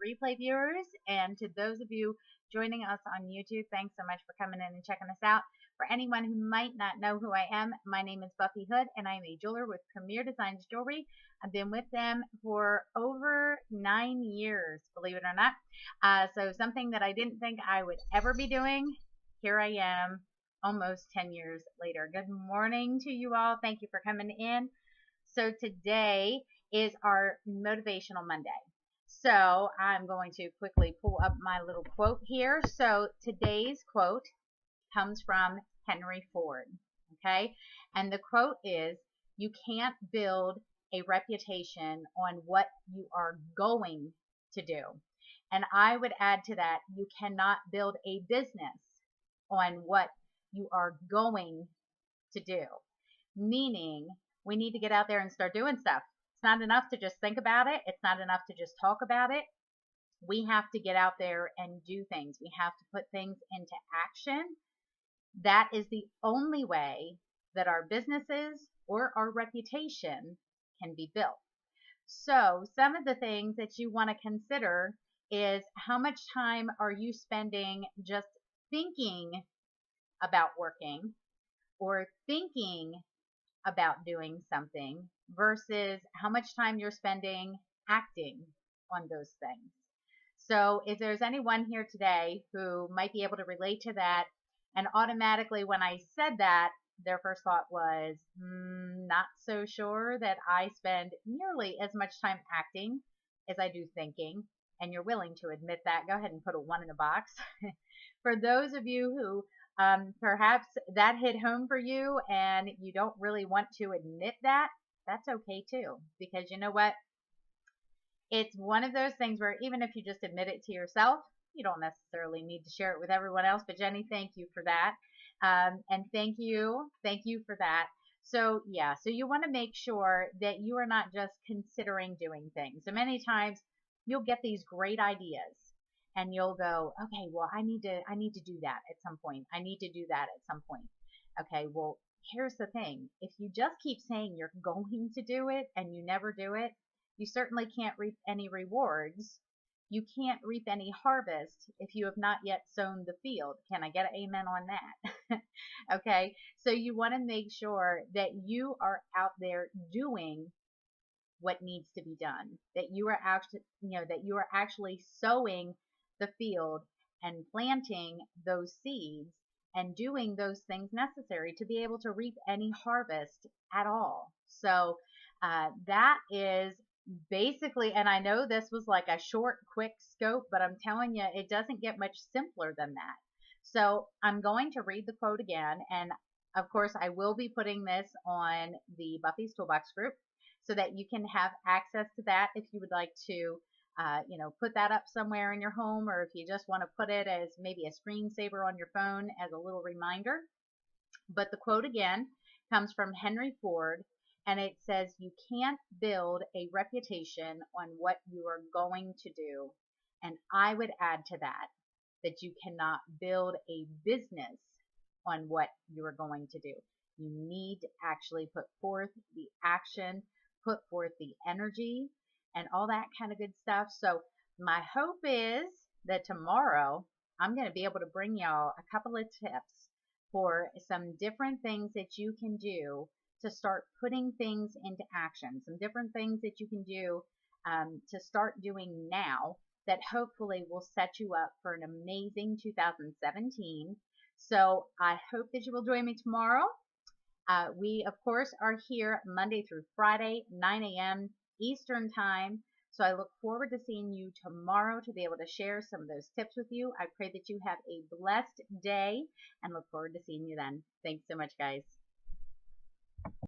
replay viewers, and to those of you joining us on YouTube, thanks so much for coming in and checking us out. For anyone who might not know who I am, my name is Buffy Hood, and I'm a jeweler with Premier Designs Jewelry. I've been with them for over 9 years, believe it or not. So something that I didn't think I would ever be doing, here I am almost 10 years later. Good morning to you all. Thank you for coming in. So today is our Motivational Monday. So I'm going to quickly pull up my little quote here. So today's quote comes from Henry Ford, okay? And the quote is, "You can't build a reputation on what you are going to do." And I would add to that, you cannot build a business on what you are going to do. Meaning, we need to get out there and start doing stuff. It's not enough to just think about it. It's not enough to just talk about it. We have to get out there and do things. We have to put things into action. That is the only way that our businesses or our reputation can be built. So some of the things that you want to consider is, how much time are you spending just thinking about working or thinking about doing something versus how much time you're spending acting on those things. So if there's anyone here today who might be able to relate to that, and automatically when I said that, their first thought was, not so sure that I spend nearly as much time acting as I do thinking, and you're willing to admit that, go ahead and put a 1 in the box. For those of you who perhaps that hit home for you and you don't really want to admit that, that's okay too. Because you know what? It's one of those things where even if you just admit it to yourself, you don't necessarily need to share it with everyone else. But Jenny, thank you for that. And thank you for that. So yeah, so you want to make sure that you are not just considering doing things. So many times you'll get these great ideas and you'll go, okay, well, I need to do that at some point. I need to do that at some point. Okay, well, here's the thing. If you just keep saying you're going to do it and you never do it, you certainly can't reap any rewards. You can't reap any harvest if you have not yet sown the field. Can I get an amen on that? Okay, so you want to make sure that you are out there doing what needs to be done, that you are actually sowing the field and planting those seeds and doing those things necessary to be able to reap any harvest at all. So that is basically, and I know this was like a short, quick scope, but I'm telling you, it doesn't get much simpler than that. So I'm going to read the quote again, and of course I will be putting this on the Buffy's Toolbox group so that you can have access to that if you would like to put that up somewhere in your home, or if you just want to put it as maybe a screensaver on your phone as a little reminder. But the quote again comes from Henry Ford, and it says, "You can't build a reputation on what you are going to do." And I would add to that, that you cannot build a business on what you are going to do. You need to actually put forth the action, put forth the energy, and all that kind of good stuff. So my hope is that tomorrow I'm going to be able to bring y'all a couple of tips for some different things that you can do to start putting things into action, some different things that you can do to start doing now that hopefully will set you up for an amazing 2017. So I hope that you will join me tomorrow. We, of course, are here Monday through Friday, 9 a.m. Eastern Time. So I look forward to seeing you tomorrow to be able to share some of those tips with you. I pray that you have a blessed day and look forward to seeing you then. Thanks so much, guys.